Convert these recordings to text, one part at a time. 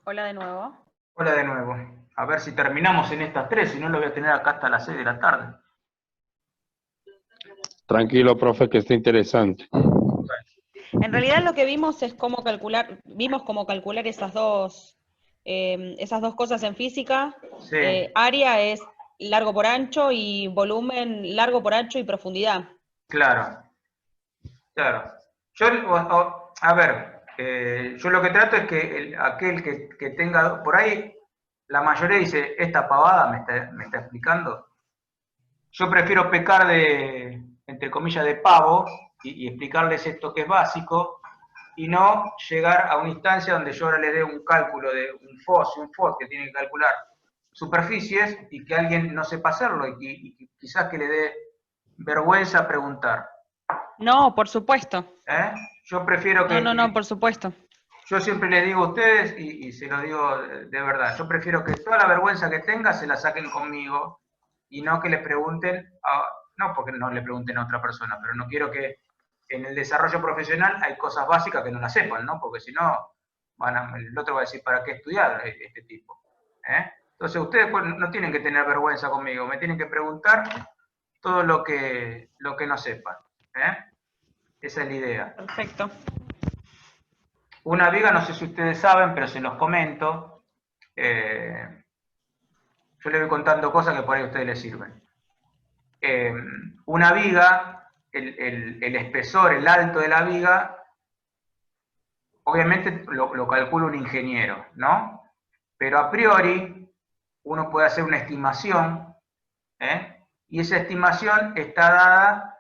Hola de nuevo. Hola de nuevo. A ver si terminamos en estas tres, si no lo voy a tener acá hasta las 6 de la tarde. Tranquilo, profe, que está interesante. En realidad lo que vimos es vimos cómo calcular esas dos cosas en física. Sí, Área es largo por ancho y volumen largo por ancho y profundidad. claro, claro. Yo, a ver, yo lo que trato es que aquel que tenga por ahí, la mayoría dice, esta pavada me está explicando. Yo prefiero pecar de, entre comillas, de pavo y explicarles esto que es básico y no llegar a una instancia donde yo ahora les dé un cálculo de un FOS y un FOD que tienen que calcular superficies y que alguien no sepa hacerlo y quizás que le dé vergüenza preguntar. No, por supuesto. ¿Eh? Yo prefiero No, por supuesto. yo siempre les digo a ustedes, y se lo digo de verdad, yo prefiero que toda la vergüenza que tenga se la saquen conmigo y no que le pregunten, no porque no le pregunten a otra persona, pero no quiero que en el desarrollo profesional hay cosas básicas que no las sepan, ¿no? Porque si no, el otro va a decir, ¿para qué estudiar este tipo? ¿Eh? Entonces ustedes pues, no tienen que tener vergüenza conmigo, me tienen que preguntar todo lo que no sepan. ¿Eh? Esa es la idea. Perfecto. Una viga, no sé si ustedes saben, pero se los comento. Yo les voy contando cosas que por ahí a ustedes les sirven. Una viga, el espesor, el alto de la viga, obviamente lo calcula un ingeniero, ¿no? Pero a priori uno puede hacer una estimación, ¿eh? Y esa estimación está dada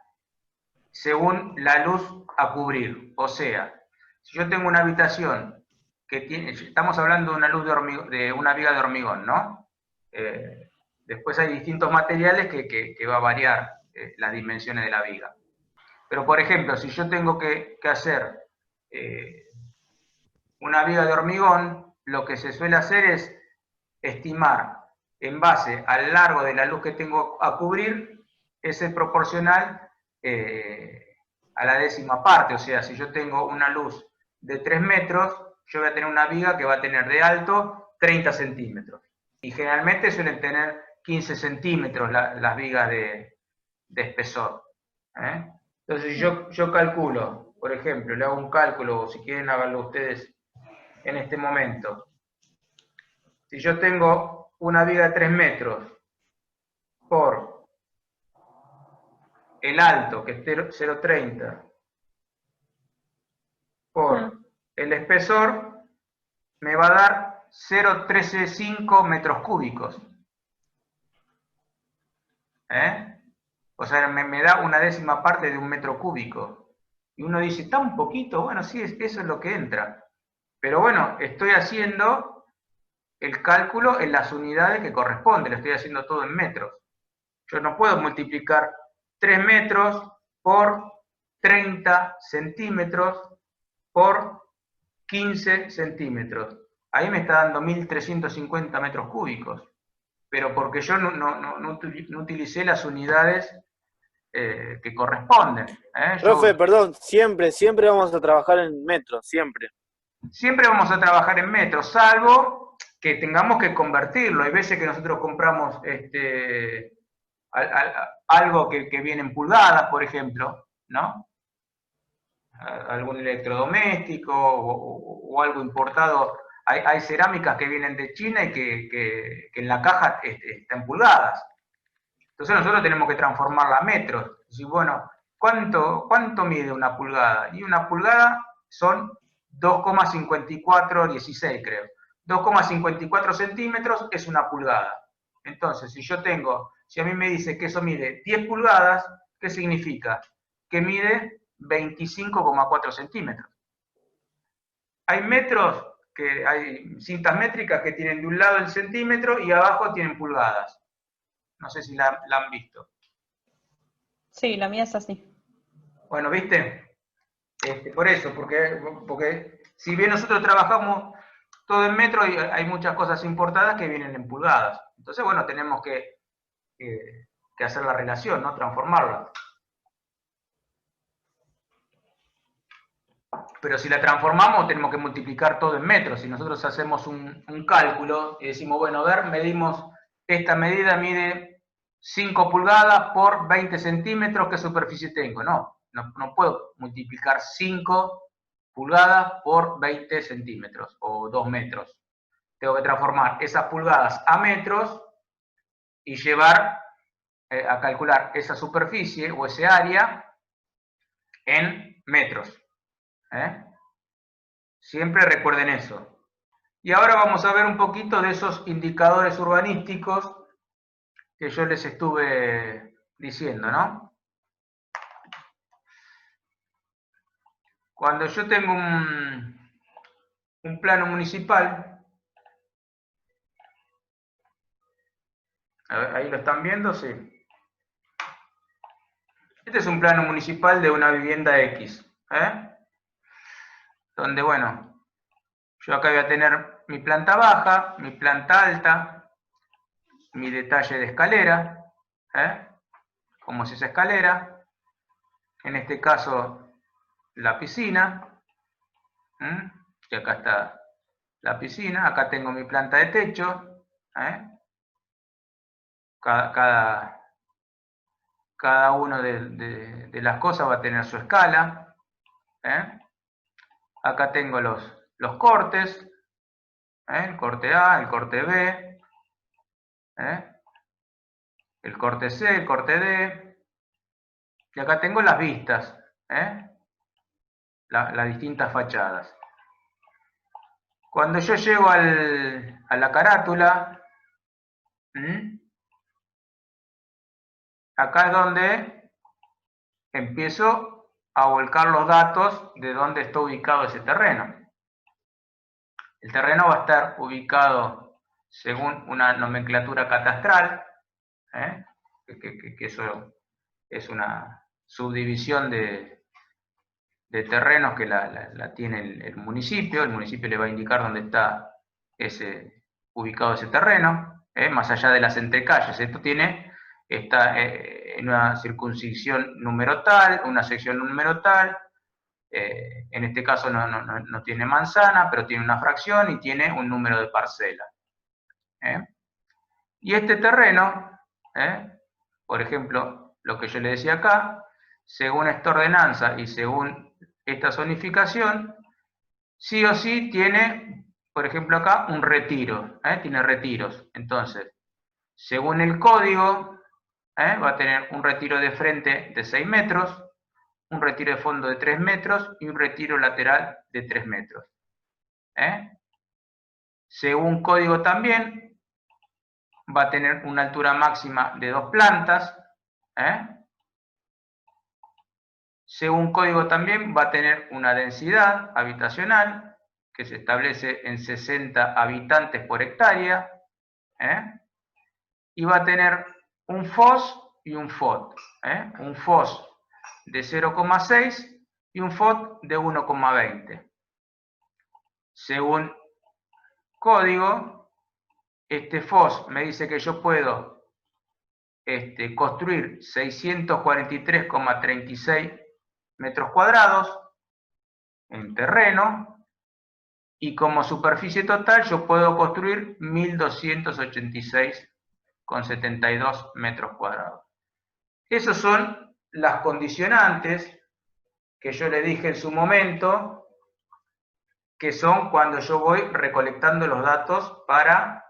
según la luz a cubrir. O sea, si yo tengo una habitación que tiene, estamos hablando de una luz de una viga de hormigón, ¿no? Después hay distintos materiales que va a variar las dimensiones de la viga. Pero, por ejemplo, si yo tengo que hacer una viga de hormigón, lo que se suele hacer es estimar en base al largo de la luz que tengo a cubrir, ese proporcional a la décima parte. O sea, si yo tengo una luz de 3 metros, yo voy a tener una viga que va a tener de alto 30 centímetros. Y generalmente suelen tener 15 centímetros las vigas de espesor. ¿Eh? Entonces, si yo calculo, por ejemplo, le hago un cálculo, o si quieren háganlo ustedes en este momento. Si yo tengo una viga de 3 metros por el alto, que es 0,30, por el espesor, me va a dar 0,135 metros cúbicos. ¿Eh? O sea, me da una décima parte de un metro cúbico. Y uno dice, ¿tan poquito? Bueno, sí, eso es lo que entra. Pero bueno, estoy haciendo el cálculo en las unidades que corresponden, lo estoy haciendo todo en metros. Yo no puedo multiplicar 3 metros por 30 centímetros por 15 centímetros. Ahí me está dando 1350 metros cúbicos. Pero porque yo no utilicé las unidades que corresponden. Profe, perdón, siempre vamos a trabajar en metros, siempre. Siempre vamos a trabajar en metros, salvo que tengamos que convertirlo. Hay veces que nosotros compramos algo que viene en pulgadas, por ejemplo, ¿no? Algún electrodoméstico o algo importado. Hay cerámicas que vienen de China y que en la caja está en pulgadas. Entonces nosotros tenemos que transformarla a metros. Y bueno, ¿cuánto mide una pulgada? Y una pulgada son 2,5416, creo. 2,54 centímetros es una pulgada. Entonces, si a mí me dice que eso mide 10 pulgadas, ¿qué significa? Que mide 25,4 centímetros. Hay metros, hay cintas métricas que tienen de un lado el centímetro y abajo tienen pulgadas. No sé si la han visto. Sí, la mía es así. Bueno, ¿viste? Por eso, porque si bien nosotros trabajamos todo en metros, hay muchas cosas importadas que vienen en pulgadas. Entonces, bueno, tenemos que hacer la relación, ¿no? Transformarla. Pero si la transformamos tenemos que multiplicar todo en metros. Si nosotros hacemos un cálculo y decimos, bueno, a ver, medimos, esta medida mide 5 pulgadas por 20 centímetros, ¿qué superficie tengo? No puedo multiplicar 5 pulgadas por 20 centímetros o 2 metros. Tengo que transformar esas pulgadas a metros y llevar a calcular esa superficie o ese área en metros. Siempre recuerden eso. Y ahora vamos a ver un poquito de esos indicadores urbanísticos que yo les estuve diciendo, ¿no? Cuando yo tengo un plano municipal, a ver, ahí lo están viendo, sí. Este es un plano municipal de una vivienda X, donde, bueno, yo acá voy a tener mi planta baja, mi planta alta, mi detalle de escalera, como es esa escalera, en este caso la piscina, y acá está la piscina, acá tengo mi planta de techo, cada una de las cosas va a tener su escala, acá tengo los cortes, el corte A, el corte B, el corte C, el corte D, y acá tengo las vistas, las distintas fachadas. Cuando yo llego a la carátula, acá es donde empiezo a volcar los datos de dónde está ubicado ese terreno. El terreno va a estar ubicado según una nomenclatura catastral, que eso es una subdivisión de terrenos que la tiene el municipio le va a indicar dónde está ubicado ese terreno, más allá de las entrecalles. Esto está en una circunscripción número tal, una sección número tal, en este caso no tiene manzana, pero tiene una fracción y tiene un número de parcela. Y este terreno, por ejemplo, lo que yo le decía acá, según esta ordenanza y según esta zonificación, sí o sí tiene, por ejemplo acá, un retiro, tiene retiros. Entonces, según el código, va a tener un retiro de frente de 6 metros, un retiro de fondo de 3 metros y un retiro lateral de 3 metros. Según código también, va a tener una altura máxima de 2 plantas, Según código también va a tener una densidad habitacional que se establece en 60 habitantes por hectárea, y va a tener un FOS y un FOT, un FOS de 0,6 y un FOT de 1,20. Según código, este FOS me dice que yo puedo construir 643,36 metros cuadrados en terreno, y como superficie total yo puedo construir 1286,72 metros cuadrados. Esas son las condicionantes que yo le dije en su momento, que son cuando yo voy recolectando los datos para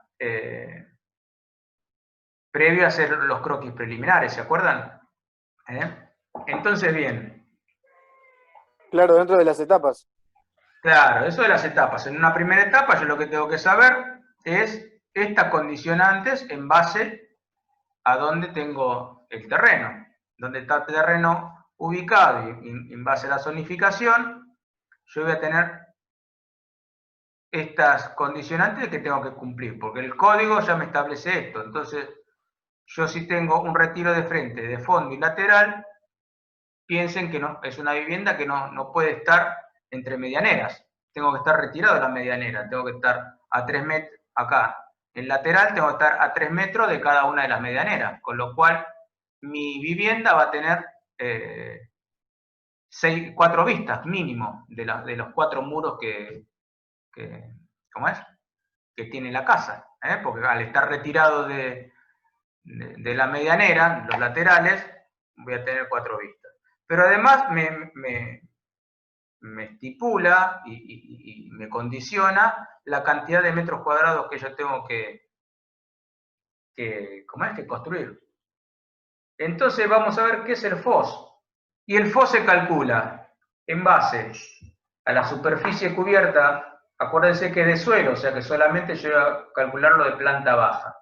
previo a hacer los croquis preliminares, ¿se acuerdan? Entonces, bien. Claro, dentro de las etapas. Claro, eso de las etapas. En una primera etapa yo lo que tengo que saber es estas condicionantes en base a dónde tengo el terreno, dónde está el terreno ubicado, y en base a la zonificación yo voy a tener estas condicionantes que tengo que cumplir, porque el código ya me establece esto. Entonces, yo si tengo un retiro de frente, de fondo y lateral, piensen que no, es una vivienda que no puede estar entre medianeras. Tengo que estar retirado de la medianera, tengo que estar a 3 metros, acá, en lateral tengo que estar a 3 metros de cada una de las medianeras, con lo cual mi vivienda va a tener 4 vistas mínimo de los 4 muros ¿cómo es? Que tiene la casa, porque al estar retirado de la medianera, los laterales, voy a tener 4 vistas. Pero además me estipula y me condiciona la cantidad de metros cuadrados que yo tengo que construir. Entonces vamos a ver qué es el FOS. Y el FOS se calcula en base a la superficie cubierta. Acuérdense que es de suelo, o sea que solamente yo voy a calcularlo de planta baja.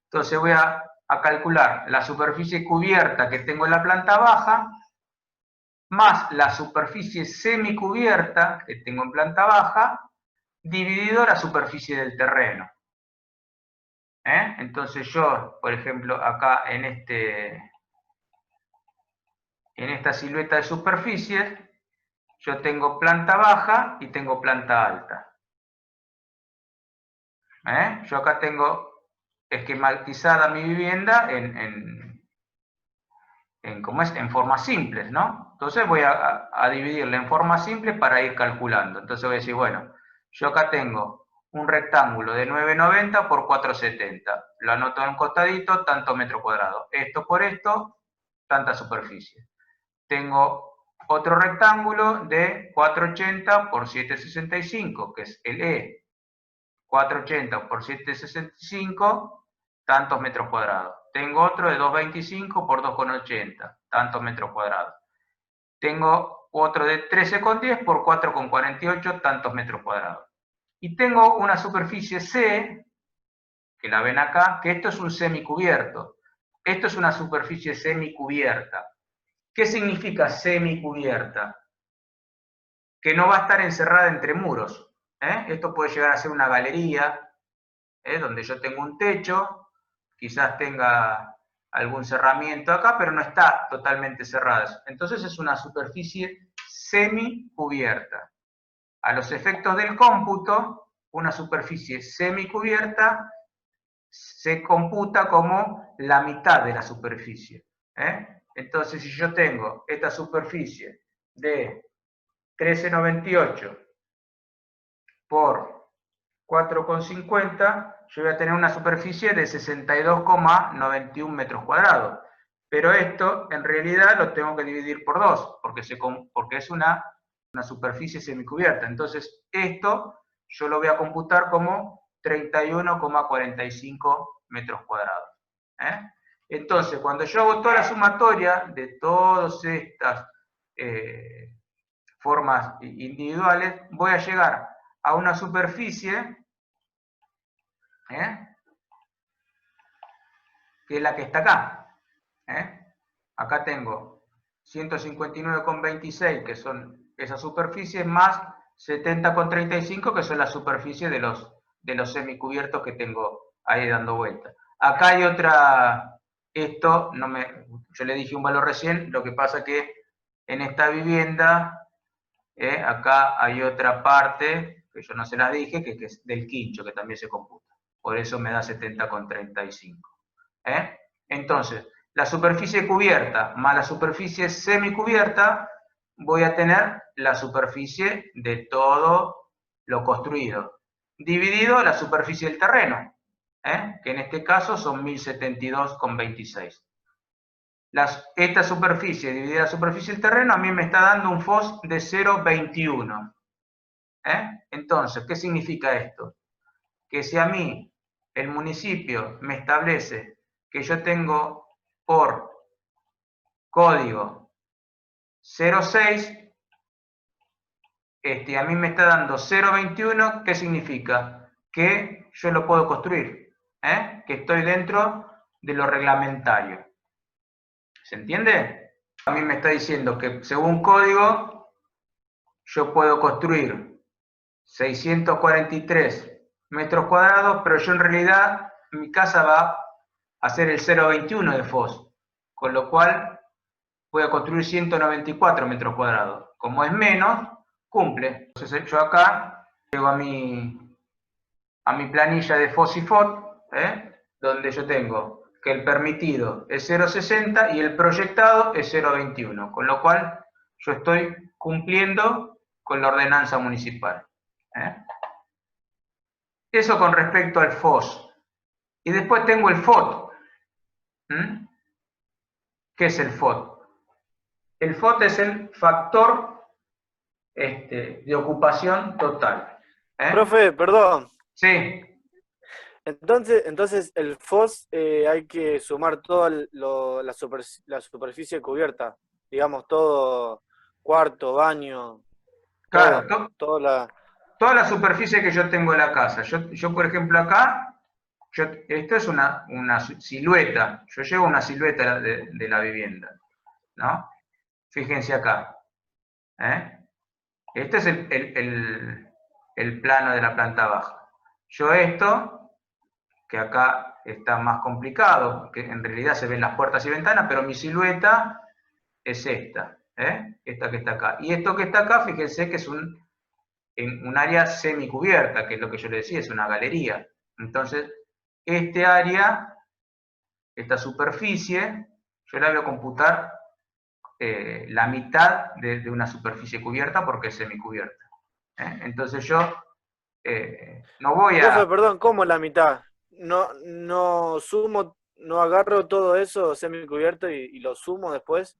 Entonces voy a calcular la superficie cubierta que tengo en la planta baja, más la superficie semicubierta que tengo en planta baja, dividido la superficie del terreno. Entonces yo, por ejemplo, acá en esta silueta de superficies, yo tengo planta baja y tengo planta alta. Yo acá tengo esquematizada mi vivienda en formas simples, ¿no? Entonces voy a dividirla en formas simples para ir calculando. Entonces voy a decir, bueno, yo acá tengo un rectángulo de 9,90 por 4,70. Lo anoto en un costadito, tanto metro cuadrado. Esto por esto, tanta superficie. Tengo otro rectángulo de 4,80 por 7,65, que es el E. 4,80 por 7,65, tantos metros cuadrados. Tengo otro de 2,25 por 2,80, tantos metros cuadrados. Tengo otro de 13,10 por 4,48, tantos metros cuadrados. Y tengo una superficie C, que la ven acá, que esto es un semicubierto. Esto es una superficie semicubierta. ¿Qué significa semicubierta? Que no va a estar encerrada entre muros. Esto puede llegar a ser una galería, donde yo tengo un techo, quizás tenga algún cerramiento acá, pero no está totalmente cerrada. Entonces es una superficie semicubierta. A los efectos del cómputo, una superficie semicubierta se computa como la mitad de la superficie. Entonces, si yo tengo esta superficie de 13,98 por 4,50, yo voy a tener una superficie de 62,91 metros cuadrados. Pero esto, en realidad, lo tengo que dividir por 2, porque es una superficie semicubierta. Entonces, esto yo lo voy a computar como 31,45 metros cuadrados. Entonces, cuando yo hago toda la sumatoria de todas estas formas individuales, voy a llegar a una superficie que es la que está acá. Acá tengo 159,26, que son esas superficies, más 70,35, que son las superficies de los semicubiertos que tengo ahí dando vuelta. Acá hay otra, yo le dije un valor recién, lo que pasa que en esta vivienda, acá hay otra parte, que yo no se la dije, que es del quincho, que también se computa. Por eso me da 70,35. Entonces, la superficie cubierta más la superficie semicubierta, voy a tener la superficie de todo lo construido, dividido la superficie del terreno, que en este caso son 1072,26. Esta superficie dividida la superficie del terreno a mí me está dando un FOS de 0,21. Entonces, ¿qué significa esto? Que si a mí el municipio me establece que yo tengo por código 06, a mí me está dando 0,21, ¿qué significa? Que yo lo puedo construir, que estoy dentro de lo reglamentario. ¿Se entiende? A mí me está diciendo que según código yo puedo construir 643 metros cuadrados, pero yo en realidad mi casa va a ser el 0,21 de FOS, con lo cual voy a construir 194 metros cuadrados. Como es menos, cumple. Entonces yo acá llego a mi planilla de FOS y FOT, donde yo tengo que el permitido es 0,60 y el proyectado es 0,21, con lo cual yo estoy cumpliendo con la ordenanza municipal. Eso con respecto al FOS. Y después tengo el FOT. ¿Qué es el FOT? El FOT es el factor de ocupación total. Profe, perdón. Sí. Entonces el FOS hay que sumar toda la superficie cubierta, digamos, todo, cuarto, baño, Claro, toda toda la superficie que yo tengo en la casa. Yo por ejemplo, acá, esto es una silueta. Yo llevo una silueta de la vivienda, ¿no? Fíjense acá. Este es el plano de la planta baja. Yo esto, que acá está más complicado, que en realidad se ven las puertas y ventanas, pero mi silueta es esta, esta que está acá. Y esto que está acá, fíjense que es en un área semicubierta, que es lo que yo le decía, es una galería. Entonces, este área, esta superficie, yo la voy a computar la mitad de una superficie cubierta porque es semicubierta. Entonces yo no voy a... Profe, perdón, ¿cómo la mitad? No sumo, no agarro todo eso semicubierto y lo sumo después.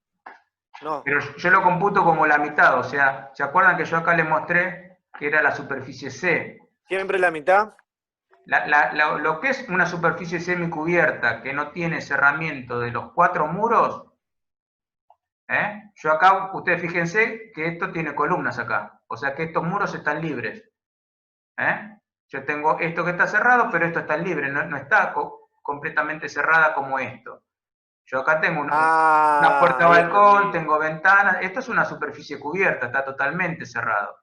No. Pero yo lo computo como la mitad, o sea, ¿se acuerdan que yo acá les mostré que era la superficie C? ¿Siempre la mitad? Lo que es una superficie semicubierta que no tiene cerramiento de los 4 muros, yo acá, ustedes fíjense que esto tiene columnas acá, o sea que estos muros están libres. Yo tengo esto que está cerrado, pero esto está libre, no está completamente cerrada como esto. Yo acá tengo una puerta balcón, tengo ventanas, esto es una superficie cubierta, está totalmente cerrado.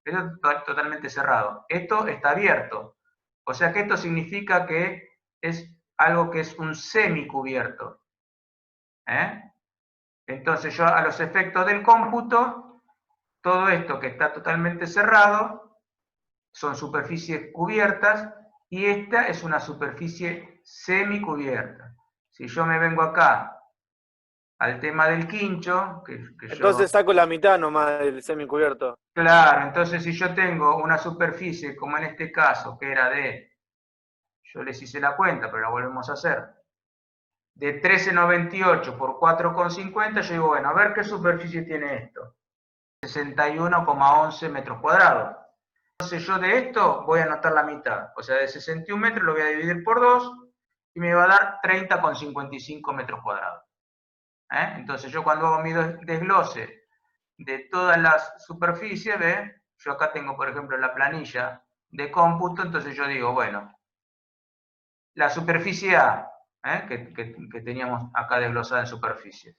Esto está totalmente cerrado. Esto está abierto. O sea que esto significa que es algo que es un semicubierto. Entonces yo a los efectos del cómputo, todo esto que está totalmente cerrado son superficies cubiertas y esta es una superficie semicubierta. Si yo me vengo acá al tema del quincho, Entonces saco la mitad nomás del semicubierto. Claro, entonces si yo tengo una superficie, como en este caso, que era yo les hice la cuenta, pero la volvemos a hacer, de 13,98 por 4,50, yo digo, bueno, a ver qué superficie tiene esto. 61,11 metros cuadrados. Entonces yo de esto voy a anotar la mitad. O sea, de 61 metros lo voy a dividir por 2 y me va a dar 30,55 metros cuadrados. Entonces yo cuando hago mi desglose de todas las superficies, yo acá tengo, por ejemplo, la planilla de cómputo, entonces yo digo, bueno, la superficie A, que teníamos acá desglosada en superficie.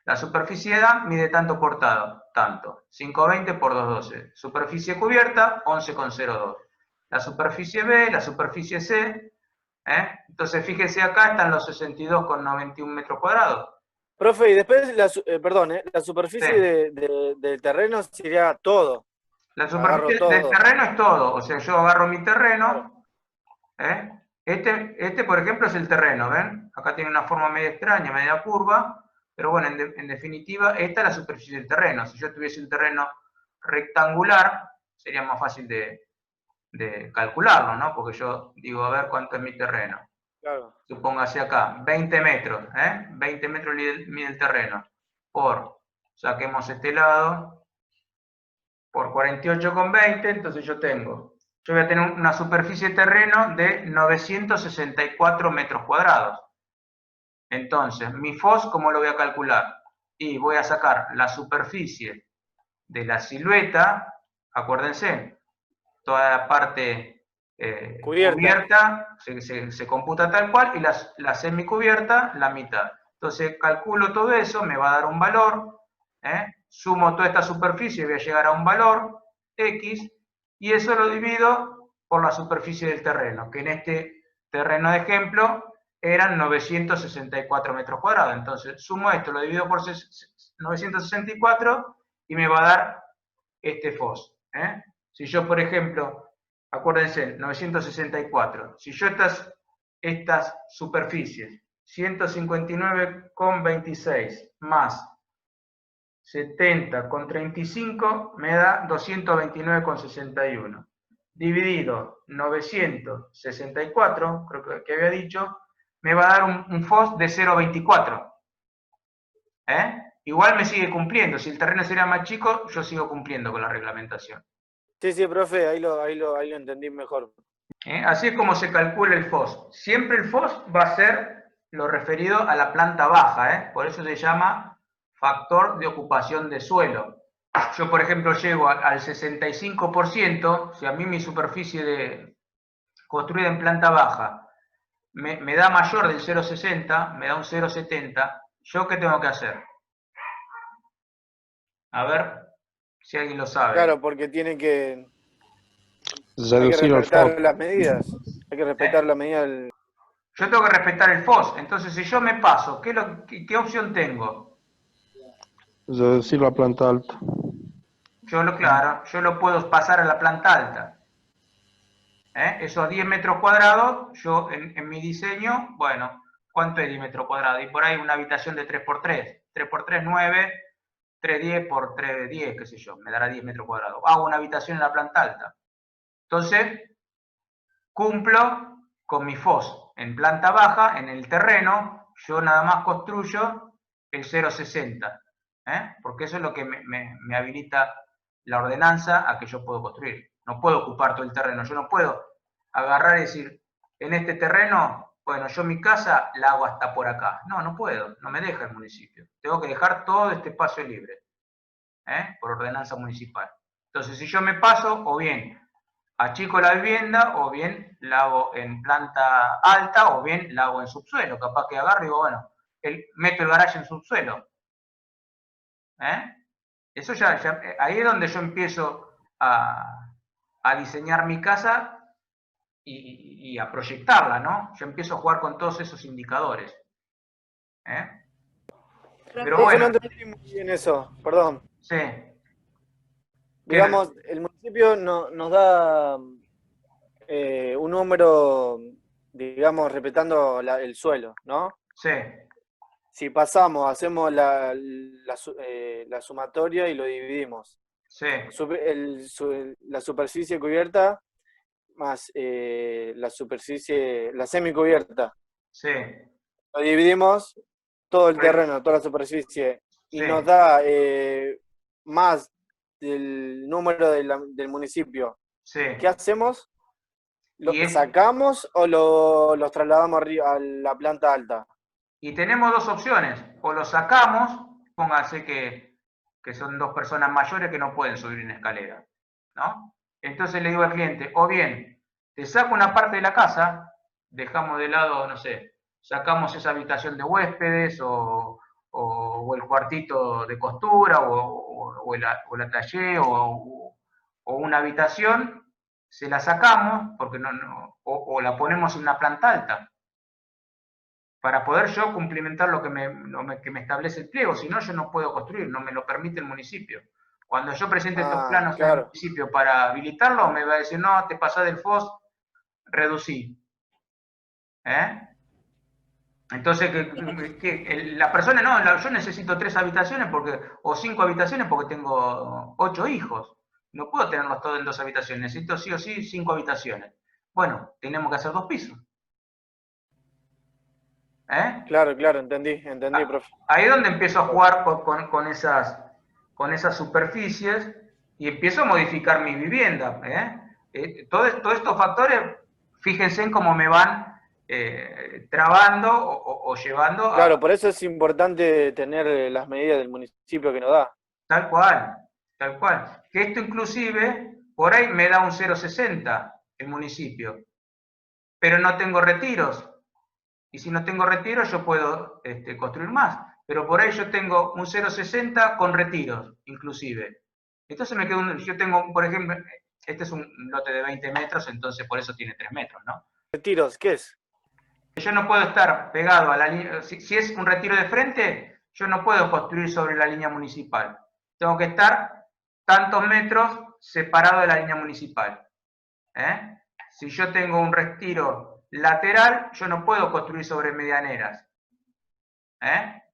La superficie A mide tanto por tanto, 520 por 212. Superficie cubierta, 11,02. La superficie B, la superficie C, entonces fíjese acá están los 62,91 metros cuadrados. Profe, y después, la superficie Sí. del terreno sería todo. La superficie del terreno es todo, o sea, yo agarro mi terreno, este por ejemplo es el terreno, ¿ven? Acá tiene una forma media extraña, media curva, pero bueno, en definitiva, esta es la superficie del terreno. Si yo tuviese un terreno rectangular, sería más fácil de calcularlo, ¿no? Porque yo digo, a ver cuánto es mi terreno. Claro. Supóngase acá, 20 metros, 20 metros mide el terreno, saquemos este lado, por 48,20, entonces yo voy a tener una superficie de terreno de 964 metros cuadrados. Entonces, mi FOS, ¿cómo lo voy a calcular? Y voy a sacar la superficie de la silueta, acuérdense, toda la parte cubierta se computa tal cual, y la semicubierta, la mitad. Entonces, calculo todo eso, me va a dar un valor, sumo toda esta superficie y voy a llegar a un valor X, y eso lo divido por la superficie del terreno, que en este terreno de ejemplo eran 964 metros cuadrados. Entonces, sumo esto, lo divido por 964 y me va a dar este FOS. Si yo, por ejemplo, acuérdense, 964, si yo estas superficies, 159,26 más 70 con 35 me da 229,61. Dividido 964, creo que había dicho, me va a dar un FOS de 0,24. Igual me sigue cumpliendo. Si el terreno sería más chico, yo sigo cumpliendo con la reglamentación. Sí, profe, ahí lo entendí mejor. Así es como se calcula el FOS. Siempre el FOS va a ser lo referido a la planta baja, por eso se llama factor de ocupación de suelo. Yo, por ejemplo, llego al 65%, si a mí mi superficie construida en planta baja me da mayor del 0,60, me da un 0,70, ¿yo qué tengo que hacer? A ver si alguien lo sabe. Claro, porque hay que Reducir el respetar FOS. las medidas. Hay que respetar la medida del... Yo tengo que respetar el FOS. Entonces, si yo me paso, ¿qué opción tengo? Reducir la planta alta. Claro, yo lo puedo pasar a la planta alta. Esos 10 metros cuadrados, yo en mi diseño, bueno, ¿cuánto es 10 metros cuadrados? Y por ahí una habitación de 3x3. 3x3, 9, 310 por 310, qué sé yo, me dará 10 metros cuadrados. Hago una habitación en la planta alta. Entonces, cumplo con mi FOS. En planta baja, en el terreno, yo nada más construyo el 0,60. Porque eso es lo que me habilita la ordenanza a que yo puedo construir. No puedo ocupar todo el terreno. Yo no puedo agarrar y decir, en este terreno, bueno, yo mi casa la hago hasta por acá. No puedo. No me deja el municipio. Tengo que dejar todo este espacio libre. Por ordenanza municipal. Entonces, si yo me paso, o bien achico la vivienda, o bien la hago en planta alta, o bien la hago en subsuelo. Capaz que agarro y digo, bueno, meto el garaje en subsuelo. Eso ahí es donde yo empiezo a diseñar mi casa y a proyectarla, ¿no? Yo empiezo a jugar con todos esos indicadores. Pero Profe, no bueno. entendí muy bien eso, perdón. Sí. Digamos, el municipio nos da un número, digamos, respetando el suelo, ¿no? Sí. Si pasamos, hacemos la sumatoria y lo dividimos. Sí. La superficie cubierta más la semicubierta. Sí. Lo dividimos todo el terreno, toda la superficie, y Sí. nos da más del número del municipio. Sí. ¿Qué hacemos? ¿Lo Y sacamos o los trasladamos arriba a la planta alta? Y tenemos dos opciones. O lo sacamos, póngase que son dos personas mayores que no pueden subir en escalera, ¿no? Entonces le digo al cliente, o bien, te saco una parte de la casa, dejamos de lado, no sé, sacamos esa habitación de huéspedes o el cuartito de costura o el taller o una habitación, se la sacamos porque o la ponemos en una planta alta para poder yo cumplimentar lo que me establece el pliego. Si no, yo no puedo construir, no me lo permite el municipio. Cuando yo presente estos planos en el municipio para habilitarlo, me va a decir, no, te pasás del FOS, reducí. Entonces, la persona, no, yo necesito 3 habitaciones o 5 habitaciones porque tengo 8 hijos. No puedo tenerlos todos en 2 habitaciones, necesito sí o sí 5 habitaciones. Bueno, tenemos que hacer 2 pisos. Claro, entendí, profe. Ahí es donde empiezo a jugar con esas superficies y empiezo a modificar mi vivienda. Todos estos factores, fíjense en cómo me van trabando o llevando a... Claro, por eso es importante tener las medidas del municipio que nos da. Tal cual. Que esto inclusive, por ahí me da un 0,60 el municipio, pero no tengo retiros. Y si no tengo retiros, yo puedo construir más. Pero por ahí yo tengo un 0,60 con retiros, inclusive. Entonces yo tengo, por ejemplo, este es un lote de 20 metros, entonces por eso tiene 3 metros, ¿no? ¿Retiros? ¿Qué es? Yo no puedo estar pegado a la línea, si es un retiro de frente, yo no puedo construir sobre la línea municipal. Tengo que estar tantos metros separado de la línea municipal. Si yo tengo un retiro lateral, yo no puedo construir sobre medianeras.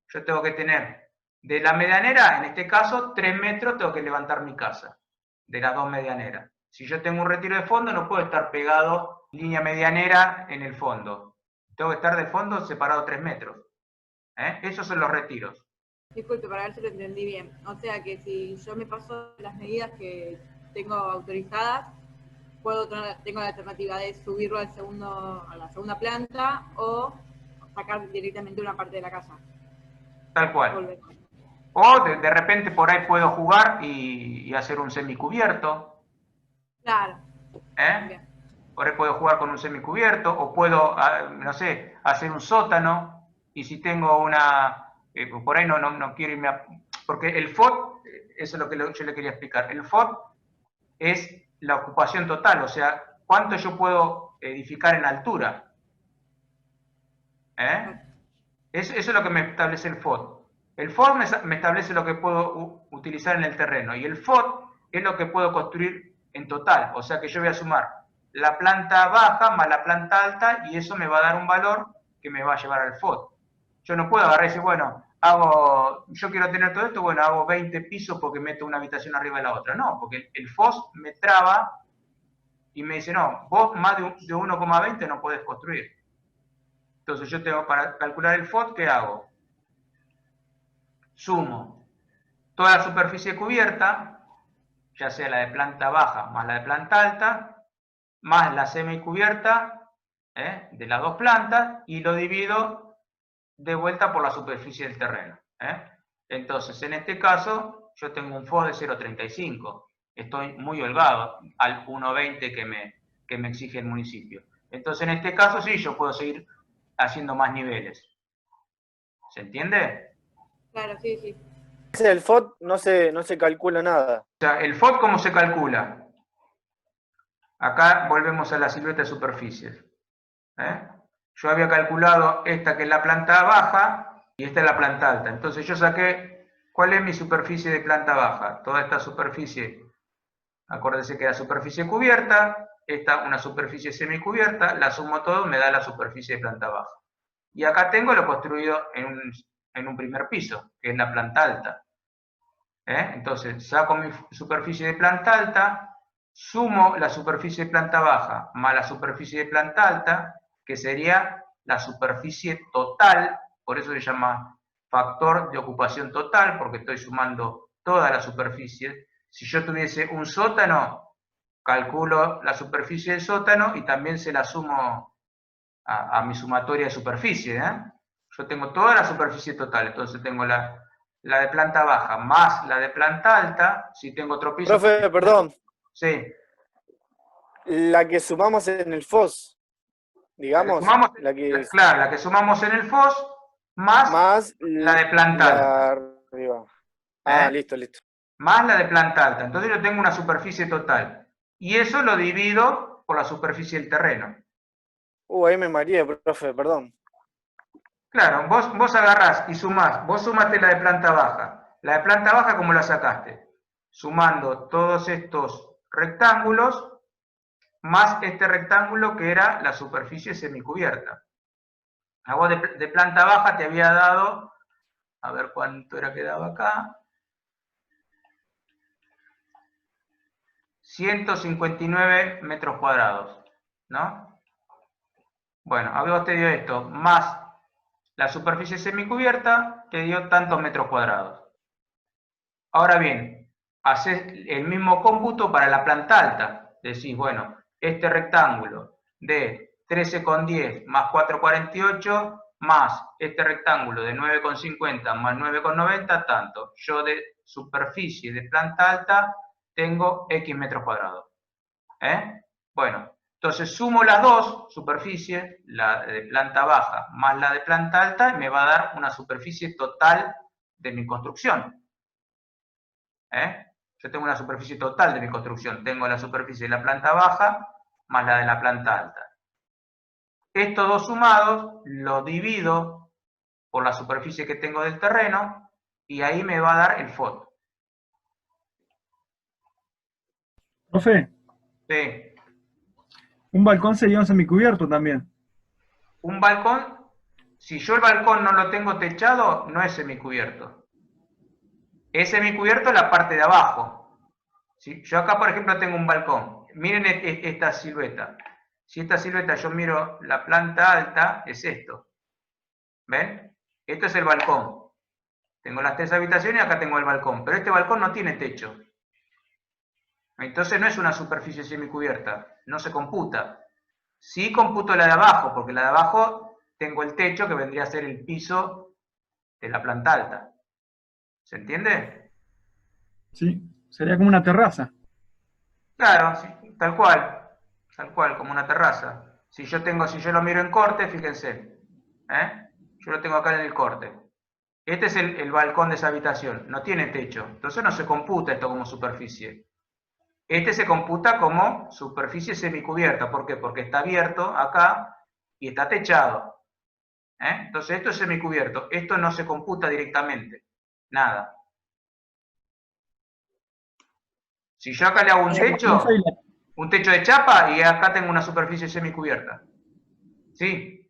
Yo tengo que tener De la medianera, en este caso, 3 metros tengo que levantar mi casa, de las 2 medianeras. Si yo tengo un retiro de fondo, no puedo estar pegado línea medianera en el fondo. Tengo que estar de fondo separado 3 metros. Esos son los retiros. Disculpe, para ver si lo entendí bien. O sea que si yo me paso las medidas que tengo autorizadas, tengo la alternativa de subirlo a la segunda planta o sacar directamente una parte de la casa. Tal cual. Volver. O de repente por ahí puedo jugar y hacer un semicubierto. Claro. Bien. Por ahí puedo jugar con un semicubierto, o puedo, no sé, hacer un sótano, y si tengo una, por ahí no quiero irme a, porque el FOT, eso es lo que yo le quería explicar, el FOT es la ocupación total, o sea, cuánto yo puedo edificar en altura. Eso es lo que me establece el FOT. El FOT me establece lo que puedo utilizar en el terreno, y el FOT es lo que puedo construir en total, o sea que yo voy a sumar la planta baja más la planta alta, y eso me va a dar un valor que me va a llevar al FOT. Yo no puedo agarrar y decir, bueno, yo quiero tener todo esto, bueno, hago 20 pisos porque meto una habitación arriba de la otra. No, porque el FOS me traba y me dice, no, vos más de 1,20 no podés construir. Entonces yo tengo, para calcular el FOT, ¿qué hago? Sumo toda la superficie cubierta, ya sea la de planta baja más la de planta alta, más la semicubierta de las 2 plantas, y lo divido de vuelta por la superficie del terreno. Entonces, en este caso, yo tengo un FOS de 0,35. Estoy muy holgado al 1,20 que me exige el municipio. Entonces, en este caso, sí, yo puedo seguir haciendo más niveles. ¿Se entiende? Claro, sí, sí. El FOT no se calcula nada. O sea, ¿el FOT cómo se calcula? Acá volvemos a la silueta de superficies. Yo había calculado esta que es la planta baja y esta es la planta alta. Entonces yo saqué, ¿cuál es mi superficie de planta baja? Toda esta superficie, acuérdense que era superficie cubierta, esta una superficie semicubierta, la sumo todo, me da la superficie de planta baja. Y acá tengo lo construido en un primer piso, que es la planta alta. Entonces saco mi superficie de planta alta, sumo la superficie de planta baja más la superficie de planta alta, que sería la superficie total, por eso se llama factor de ocupación total, porque estoy sumando toda la superficie. Si yo tuviese un sótano, calculo la superficie del sótano y también se la sumo a mi sumatoria de superficie. Yo tengo toda la superficie total, entonces tengo la de planta baja más la de planta alta. Si tengo otro piso... Profe, perdón. Sí. La que sumamos en el FOS, digamos. Claro, la que sumamos en el FOS más la de planta alta. Arriba. Listo. Más la de planta alta. Entonces yo tengo una superficie total. Y eso lo divido por la superficie del terreno. Ahí me mareé, profe, perdón. Claro, vos agarrás y sumás. Vos sumaste la de planta baja. La de planta baja, ¿cómo la sacaste? Sumando todos estos rectángulos más este rectángulo que era la superficie semicubierta. A vos de planta baja te había dado, a ver cuánto era que daba acá, 159 metros cuadrados, ¿no? Bueno, a vos te dio esto, más la superficie semicubierta, te dio tantos metros cuadrados. Ahora bien, haces el mismo cómputo para la planta alta. Decís, bueno, este rectángulo de 13,10 más 4,48 más este rectángulo de 9,50 más 9,90, tanto. Yo de superficie de planta alta tengo X metros cuadrados. Bueno, entonces sumo las dos superficies, la de planta baja más la de planta alta, y me va a dar una superficie total de mi construcción. Yo tengo una superficie total de mi construcción. Tengo la superficie de la planta baja más la de la planta alta. Estos dos sumados lo divido por la superficie que tengo del terreno y ahí me va a dar el FOT. Profe, Sí. un balcón sería un semicubierto también. Un balcón, si yo el balcón no lo tengo techado, no es semicubierto. Es semicubierto la parte de abajo. ¿Sí? Yo acá, por ejemplo, tengo un balcón. Miren esta silueta. Si esta silueta yo miro la planta alta, es esto. ¿Ven? Esto es el balcón. Tengo las 3 habitaciones y acá tengo el balcón. Pero este balcón no tiene techo. Entonces no es una superficie semicubierta. No se computa. Sí computo la de abajo, porque la de abajo tengo el techo que vendría a ser el piso de la planta alta. ¿Se entiende? Sí, sería como una terraza. Claro, sí, tal cual, como una terraza. Si yo lo miro en corte, fíjense, yo lo tengo acá en el corte. Este es el balcón de esa habitación, no tiene techo, entonces no se computa esto como superficie. Este se computa como superficie semicubierta, ¿por qué? Porque está abierto acá y está techado. Entonces esto es semicubierto, esto no se computa directamente, nada. Si yo acá le hago un techo de chapa y acá tengo una superficie semicubierta. ¿Sí?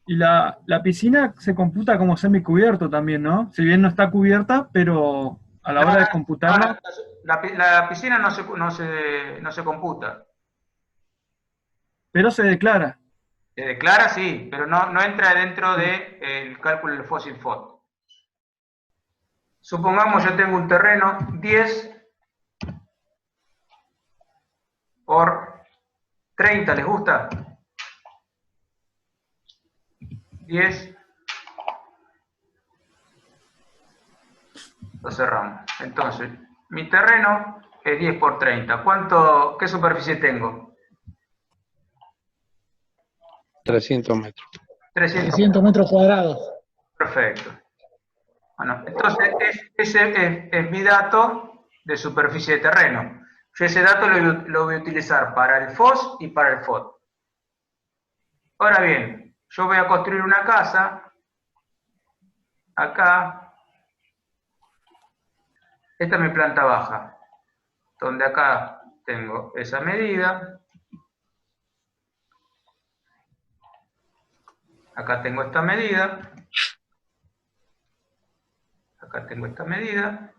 Y la piscina se computa como semicubierto también, ¿no? Si bien no está cubierta, pero a la hora de computarla, La piscina no se computa. pero se declara. Se declara, sí, pero no entra dentro del cálculo del fósil FOT. Supongamos yo tengo un terreno 10 por 30, ¿les gusta? 10. Lo cerramos. Entonces, mi terreno es 10 por 30. ¿Qué superficie tengo? 300 metros. 300 metros cuadrados. Perfecto. Bueno, entonces ese es mi dato de superficie de terreno. Yo ese dato lo voy a utilizar para el FOS y para el FOT. Ahora bien, yo voy a construir una casa acá. Esta es mi planta baja, donde acá tengo esa medida. Acá tengo esta medida. Acá tengo esta medida.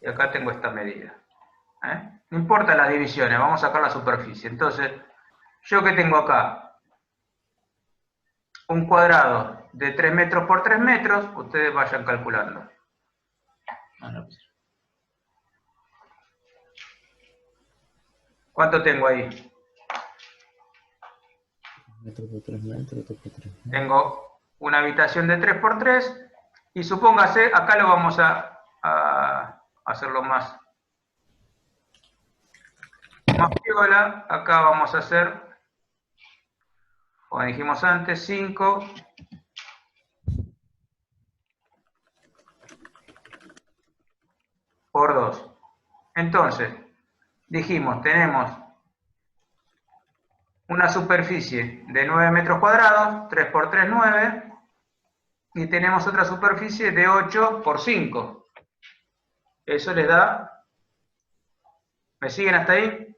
Y acá tengo esta medida. No importa las divisiones, vamos a sacar la superficie. Entonces, ¿yo qué tengo acá? Un cuadrado de 3 metros por 3 metros, ustedes vayan calculando. ¿Cuánto tengo ahí? Metro por 3 metros, por 3. Tengo una habitación de 3 por 3 y supóngase, acá lo vamos a hacerlo más piola. Acá vamos a hacer, como dijimos antes, 5 por 2. Entonces, dijimos, tenemos una superficie de 9 metros cuadrados, 3 por 3, 9, y tenemos otra superficie de 8 por 5. Eso les da, ¿me siguen hasta ahí?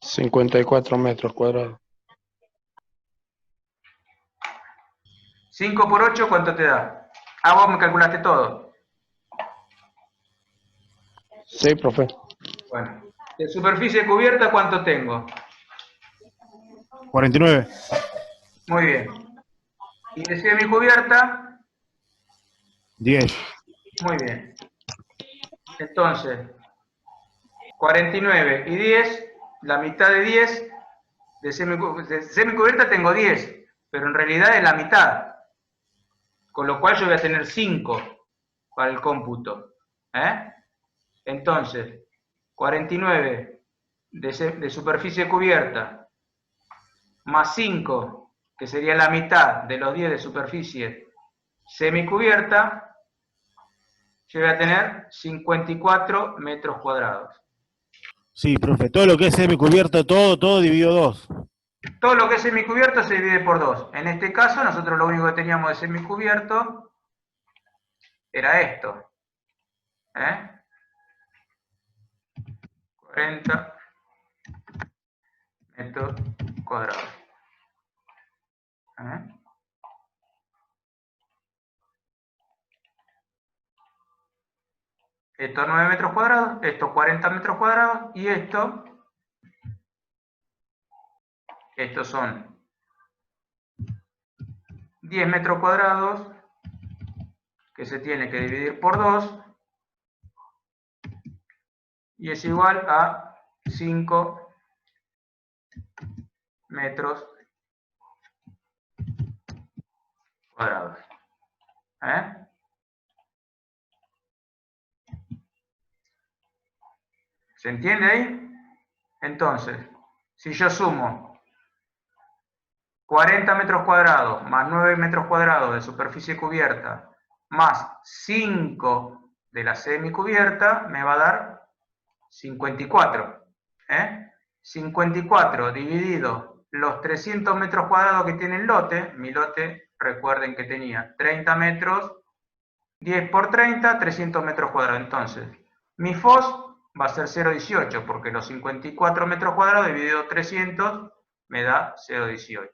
54 metros cuadrados. 5 por 8, ¿cuánto te da? Ah, vos me calculaste todo. Sí, profe. Bueno, de superficie cubierta, ¿cuánto tengo? 49. Muy bien. Y de semicubierta, 10. muy bien. Entonces, 49 y 10, la mitad de 10, de semicubierta tengo 10, pero en realidad es la mitad. Con lo cual yo voy a tener 5 para el cómputo. Entonces, 49 de superficie cubierta, más 5, que sería la mitad de los 10 de superficie semicubierta, yo voy a tener 54 metros cuadrados. Sí, profe, todo lo que es semicubierto, todo dividido 2. Todo lo que es semicubierto se divide por 2. En este caso, nosotros lo único que teníamos de semicubierto era esto. 40 metros cuadrados. esto 9 metros cuadrados, esto 40 metros cuadrados, y estos son 10 metros cuadrados, que se tiene que dividir por 2, y es igual a 5 metros cuadrados. ¿Se entiende ahí? Entonces, si yo sumo 40 metros cuadrados más 9 metros cuadrados de superficie cubierta más 5 de la semicubierta, me va a dar 54. 54 dividido los 300 metros cuadrados que tiene el lote. Mi lote, recuerden que tenía 30 metros, 10 por 30, 300 metros cuadrados. Entonces, mi FOS va a ser 0,18, porque los 54 metros cuadrados dividido 300 me da 0,18.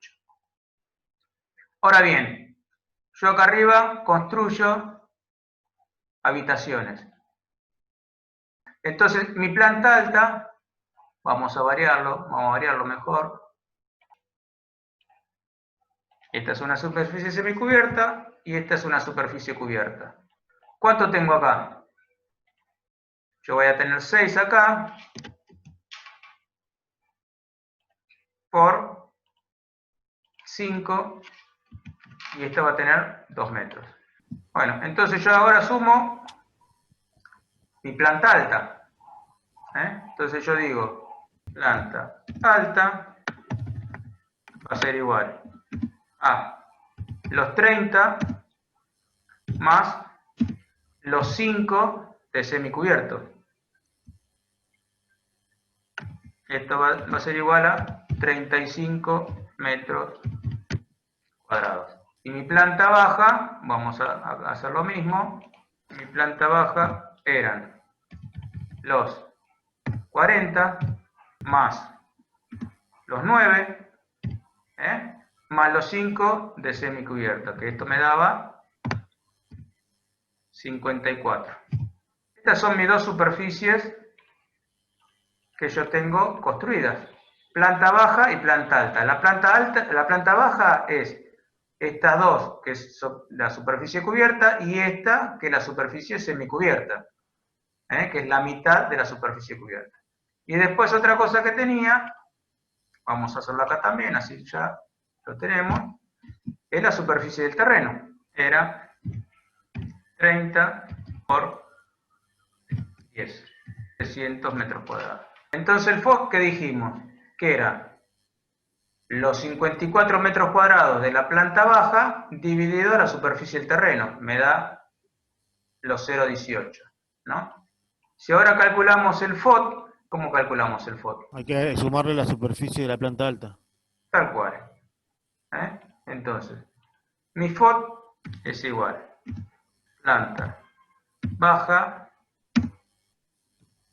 Ahora bien, yo acá arriba construyo habitaciones. Entonces, mi planta alta, vamos a variarlo mejor. Esta es una superficie semicubierta y esta es una superficie cubierta. ¿Cuánto tengo acá? Yo voy a tener 6 acá por 5 y esta va a tener 2 metros. Bueno, entonces yo ahora sumo mi planta alta. Entonces yo digo, planta alta va a ser igual a los 30 más los 5 de semicubierto. Esto va a ser igual a 35 metros cuadrados. Y mi planta baja, vamos a hacer lo mismo, mi planta baja eran los 40 más los 9, más los 5 de semicubierta, que esto me daba 54. Estas son mis dos superficies que yo tengo construidas, planta baja y planta alta. La planta baja es estas dos, que es la superficie cubierta, y esta, que es la superficie semicubierta, que es la mitad de la superficie cubierta. Y después otra cosa que tenía, vamos a hacerlo acá también, así ya lo tenemos, es la superficie del terreno. Era 30 por 10, 300 metros cuadrados. Entonces el FOS, ¿qué dijimos? Que era los 54 metros cuadrados de la planta baja dividido a la superficie del terreno. Me da los 0,18, ¿no? Si ahora calculamos el FOT, ¿cómo calculamos el FOT? Hay que sumarle la superficie de la planta alta. Tal cual. Entonces, mi FOT es igual planta baja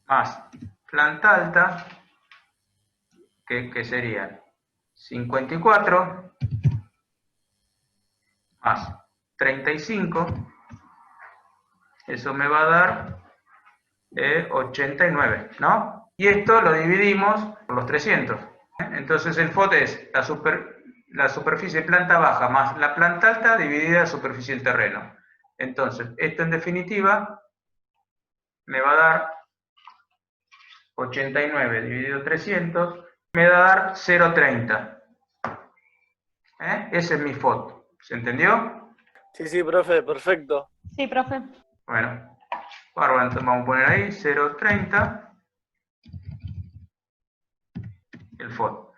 más planta alta, que serían 54 más 35, eso me va a dar 89, ¿no? Y esto lo dividimos por los 300. Entonces el FOT es la superficie de planta baja más la planta alta dividida la superficie del terreno. Entonces, esto en definitiva me va a dar 89 dividido 300, me va a dar 0,30. Ese es mi FOT. ¿Se entendió? Sí, profe, perfecto. Sí, profe. Bueno, bárbaro, entonces vamos a poner ahí 0,30 el FOT.